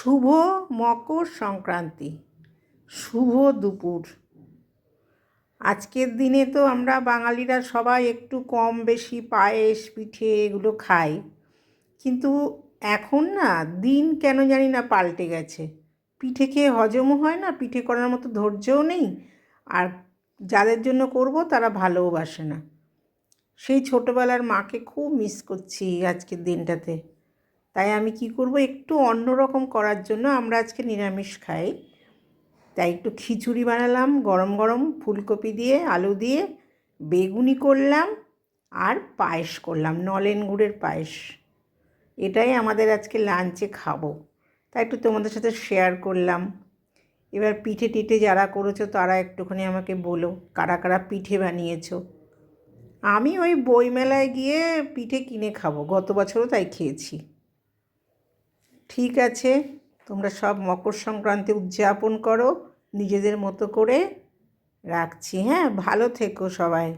শুভ মকর সংক্রান্তি, শুভ দুপুর। আজকের দিনে তো আমরা বাঙালিরা সবাই একটু কম বেশি পায়েস পিঠে এগুলো খাই, কিন্তু এখন না দিন কেন জানি না পাল্টে গেছে। পিঠে খেয়ে হজমও হয় না, পিঠে করার মতো ধৈর্যও নেই, আর যাদের জন্য করব তারা ভালোবাসে না। সেই ছোটোবেলার মাকে খুব মিস করছি আজকের দিনটাতে। তাই আমি কি করব, একটু অন্যরকম করার জন্য আমরা আজকে নিরামিষ খাই। তাই একটু খিচুড়ি বানালাম গরম গরম ফুলকপি দিয়ে, আলু দিয়ে, বেগুনি করলাম, আর পায়েস করলাম, নলেন গুড়ের পায়েস। এটাই আমাদের আজকে লাঞ্চে খাবো, তাই একটু তোমাদের সাথে শেয়ার করলাম। এবার পিঠে টিঠে যারা করেছো তারা একটুখানি আমাকে বলো কারা কারা পিঠে বানিয়েছো। আমি ওই বইমেলায় গিয়ে পিঠে কিনে খাবো, গত বছরও তাই খেয়েছি। ঠিক আছে, তোমরা সব মকর সংক্রান্তি উদযাপন করো নিজেদের মতো করে। রাখছি, হ্যাঁ, ভালো থেকো সবাই।